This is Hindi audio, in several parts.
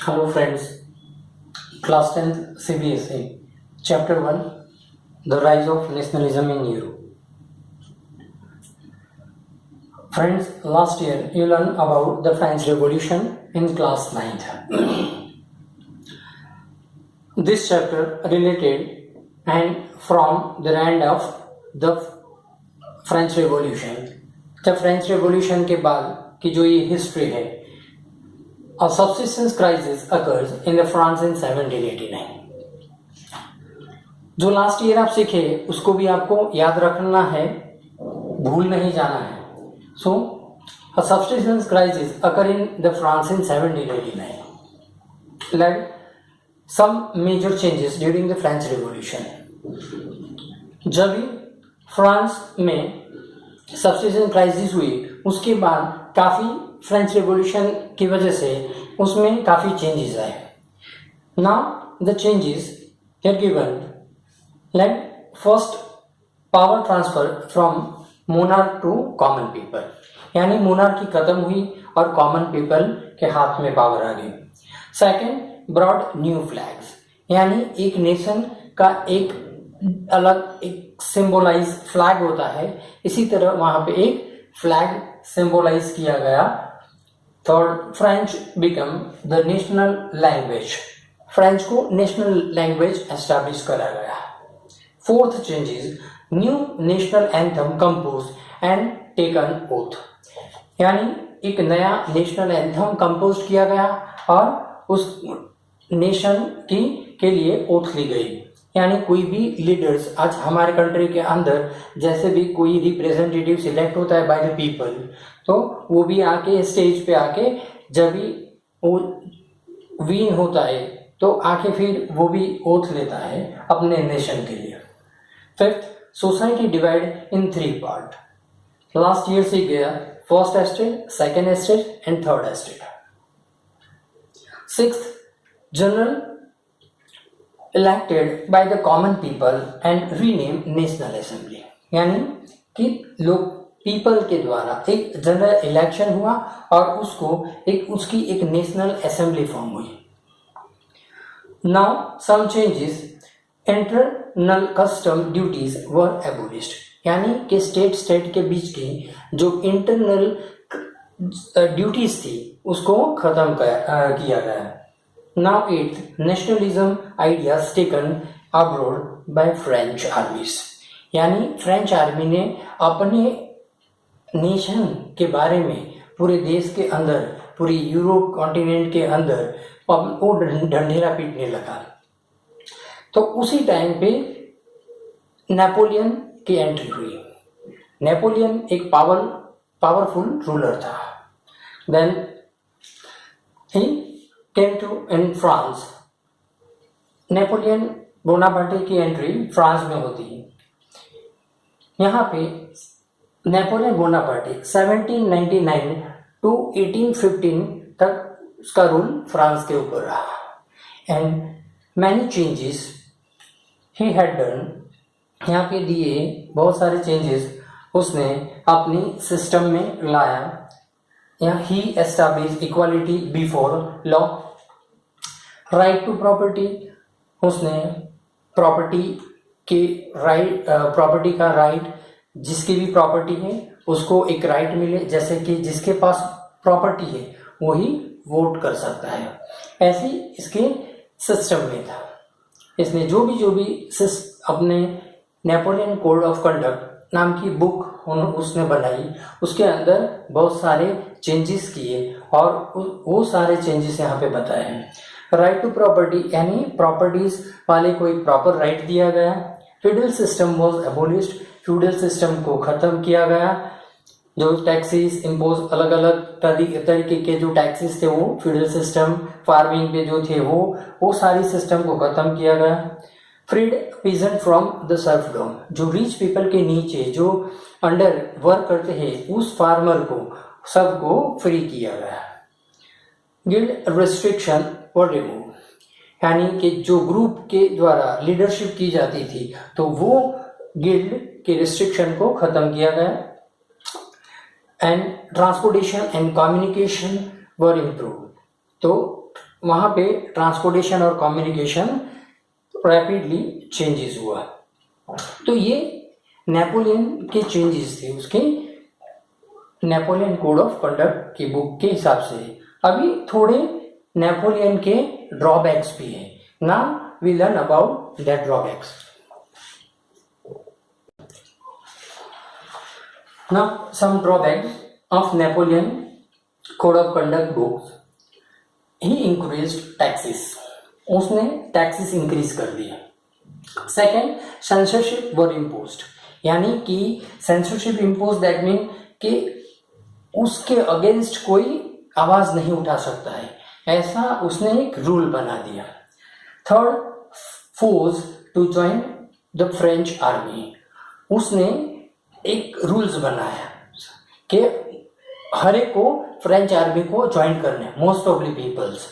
Hello friends, class 10th CBSE, Chapter 1, The Rise of Nationalism in Europe. Friends, last year you learned about the French Revolution in class 9th. This chapter related and from the end of the French Revolution. The French Revolution के बाद की जो ये हिस्ट्री है, a subsistence crisis occurs in the France in 1789. जो लास्ट ईयर आप सीखे उसको भी आपको याद रखना है, भूल नहीं जाना है. So, a subsistence crisis occurred in the France in 1789. Led some major changes during the French Revolution. जब फ्रांस में सब्सिस्टेंस क्राइसिस हुई उसके बाद काफ़ी फ्रेंच रेवोल्यूशन की वजह से उसमें काफ़ी चेंजेस आए. Now the changes here given, like first power transfer from monarch to common people, यानी मोनार्की खत्म हुई और कॉमन पीपल के हाथ में पावर आ गई. सेकेंड, ब्रॉड न्यू फ्लैग्स, यानी एक नेशन का एक अलग एक सिंबलाइज फ्लैग होता है, इसी तरह वहां पे एक फ्लैग सिंबलाइज किया गया. Third, French become the national language, French को नेशनल लैंग्वेज एस्टैब्लिश करा गया. Fourth changes, new national anthem compose and taken oath, यानी एक नया नेशनल एंथम कंपोज किया गया और उस नेशन की के लिए ओथ ली गई. यानी कोई भी लीडर्स आज हमारे कंट्री के अंदर जैसे भी कोई रिप्रेजेंटेटिव सिलेक्ट होता है बाय द पीपल, तो वो भी आके स्टेज पे आके जब भी वो विन होता है तो आके फिर वो भी ओथ लेता है अपने नेशन के लिए. Fifth, society divide in 3 part. Last year से गया first estate, second estate and third estate. Sixth, general elected by the common people and renamed National Assembly, यानी कि लोग पीपल के द्वारा एक जनरल इलेक्शन हुआ और उसको एक उसकी एक नेशनल असेंबली फॉर्म हुई. Now some changes, internal custom duties were abolished, यानी कि स्टेट के बीच की जो इंटरनल ड्यूटीज थी उसको खत्म किया गया. Now eighth, nationalism ideas taken abroad by French armies, यानी फ्रेंच आर्मी ने अपने नेशन के बारे में पूरे देश के अंदर, पूरी यूरोप कॉन्टिनेंट के अंदर वो ढंढेरा पीटने लगा. तो उसी टाइम पे नेपोलियन की एंट्री हुई. नेपोलियन एक पावरफुल रूलर था. Then he came to in France. Napoleon Bonaparte की एंट्री फ्रांस में होती है. यहाँ पे नेपोलियन बोनापार्टे 1799 टू 1815 तक उसका रूल फ्रांस के ऊपर रहा. And many changes he had done, यहाँ पे दिए बहुत सारे चेंजेस उसने अपनी सिस्टम में लाया. He established equality before law, right to property, उसने प्रॉपर्टी के राइट, प्रॉपर्टी का राइट, जिसकी भी प्रॉपर्टी है उसको एक राइट मिले, जैसे कि जिसके पास प्रॉपर्टी है वही वोट कर सकता है. ऐसे इसके सिस्टम में था. इसने जो भी अपने नेपोलियन कोड ऑफ कंडक्ट नाम की बुक उसने बनाई, उसके अंदर बहुत सारे चेंजेस किए और वो सारे चेंजेस यहाँ पे बताए हैं. राइट टू प्रॉपर्टी, यानी प्रॉपर्टीज वाले को एक प्रॉपर राइट दिया गया. Feudal system was एबोलिश्ड, feudal system को खत्म किया गया. जो टैक्सेस इम्पोज अलग अलग तरीके के जो टैक्सेस थे वो फ्यूडल सिस्टम, फार्मिंग पे जो थे वो सारी सिस्टम को खत्म किया गया. Freed peasant from the serfdom, जो रिच पीपल के नीचे जो अंडर वर्क करते हैं उस फार्मर को सबको फ्री किया गया. गिल्ड रिस्ट्रिक्शन वर रिमूव, यानी कि जो ग्रुप के द्वारा लीडरशिप की जाती थी तो वो गिल्ड के रिस्ट्रिक्शन को खत्म किया गया. And transportation and communication were improve. तो वहाँ पे ट्रांसपोर्टेशन और कम्युनिकेशन रैपिडली चेंजेस हुआ। तो ये नेपोलियन के चेंजेस थे उसके नेपोलियन कोड ऑफ कंडक्ट की बुक के हिसाब से। अभी थोड़े नेपोलियन के ड्रॉबैक्स भी हैं। Now we learn about that drawbacks. Now some drawbacks of Napoleon Code of Conduct books. He increased taxes. उसने टैक्सेस इंक्रीज कर दिए। सेकेंड, सेंसरशिप वर इम्पोज्ड, यानी कि सेंसरशिप इम्पोज दैट मीन कि उसके अगेंस्ट कोई आवाज नहीं उठा सकता है, ऐसा उसने एक रूल बना दिया। Third, force to join the French army. उसने एक रूल्स बनाया कि हर एक को फ्रेंच आर्मी को ज्वाइन करने, मोस्ट ऑफ द पीपल्स,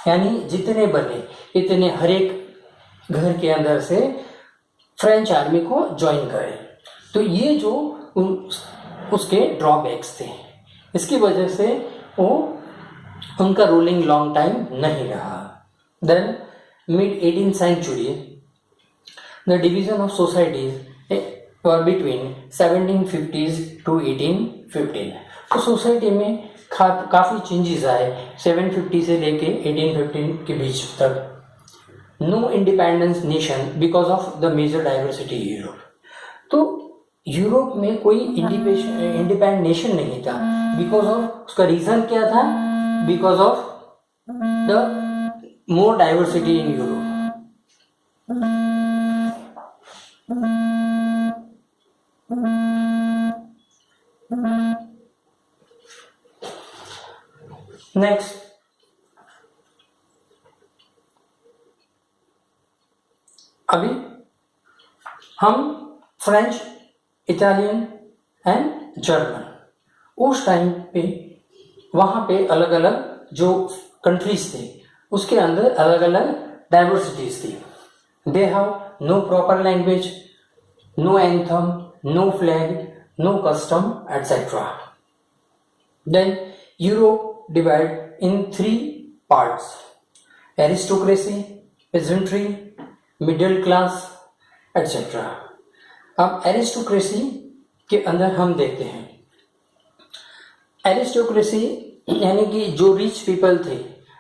यानी जितने बने इतने हर एक घर के अंदर से फ्रेंच आर्मी को ज्वाइन करें। तो ये जो उसके ड्रॉबैक्स थे, इसकी वजह से वो उनका रूलिंग लॉन्ग टाइम नहीं रहा। Then mid 18th century the division of societies were between 1750s to 1815। तो सोसाइटी में काफ़ी चेंजेस आए 750 से लेके 1815 के बीच तक। No independence nation because of the major diversity Europe. तो यूरोप में कोई इंडिपेंडेंट नेशन नहीं था, बिकॉज ऑफ उसका रीजन क्या था? Because of the more diversity in Europe. Next, अभी हम फ्रेंच, इटालियन एंड जर्मन, उस टाइम पे वहाँ पे अलग अलग जो कंट्रीज थे उसके अंदर अलग अलग डाइवर्सिटीज थी। They have no proper language, no anthem, no flag, no custom etcetera. Then Europe divided in 3 parts: aristocracy, peasantry, middle class, etc. अब एरिस्टोक्रेसी के अंदर हम देखते हैं, एरिस्टोक्रेसी यानी कि जो रिच पीपल थे,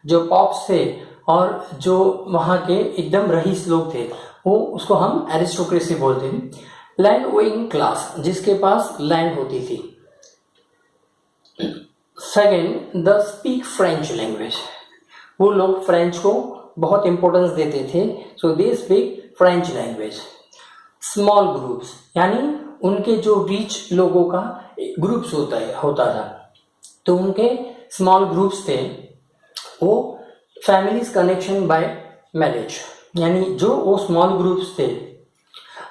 जो पॉप्स थे और जो वहाँ के एकदम रईस लोग थे, वो उसको हम एरिस्टोक्रेसी बोलते हैं। लैंड ओइंग क्लास, जिसके पास लैंड होती थी। Second, the speak French language, वो लोग फ्रेंच को बहुत इंपॉर्टेंस देते थे, so they speak French language. Small groups, यानी उनके जो रिच लोगों का ग्रुप्स होता था, तो उनके स्मॉल ग्रुप्स थे। वो फैमिलीज कनेक्शन बाय मैरिज, यानी जो वो स्मॉल ग्रुप्स थे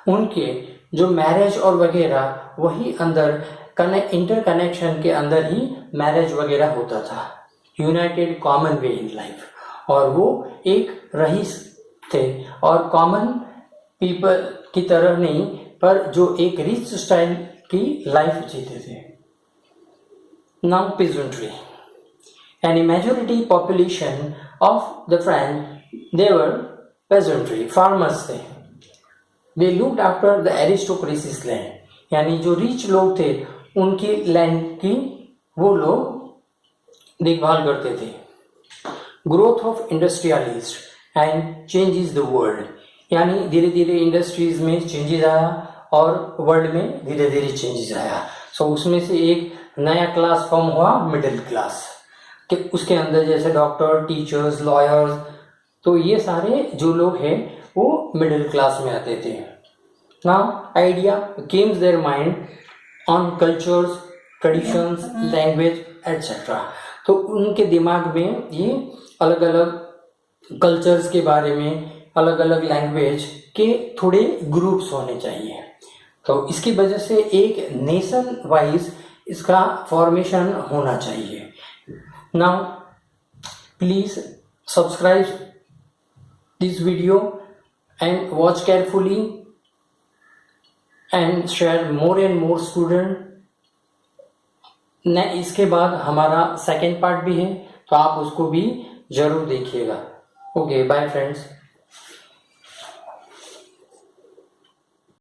उनके जो मैरिज और वगैरह वही अंदर इंटर कनेक्शन के अंदर ही मैरिज वगैरह होता था। United common way in life, और वो एक रईस थे और कॉमन पीपल की तरह नहीं, पर जो एक रिच स्टाइल की लाइफ जीते थे। नाउ peasantry, यानी majority population of the French they were peasantry, farmers थे। They looked after the aristocracy's land, यानी जो रिच लोग थे उनकी लैंड की वो लोग देखभाल करते थे। Growth of industrialist and changes the world, यानी धीरे धीरे इंडस्ट्रीज में चेंजेस आया और वर्ल्ड में धीरे धीरे चेंजेस आया। सो उसमें से एक नया क्लास फॉर्म हुआ, मिडिल क्लास, कि उसके अंदर जैसे डॉक्टर, टीचर्स, लॉयर्स, तो ये सारे जो लोग हैं वो मिडिल क्लास में आते थे। Now idea Kemps their mind on cultures, traditions, language etcetera. तो उनके दिमाग में ये अलग अलग कल्चर्स के बारे में, अलग अलग लैंग्वेज के थोड़े ग्रुप्स होने चाहिए। तो इसकी वजह से एक नेशन वाइज इसका फॉर्मेशन होना चाहिए। Now please subscribe this video and watch carefully and share more and more student न इसके बाद हमारा सेकेंड पार्ट भी है, तो आप उसको भी जरूर देखिएगा। Okay, bye friends.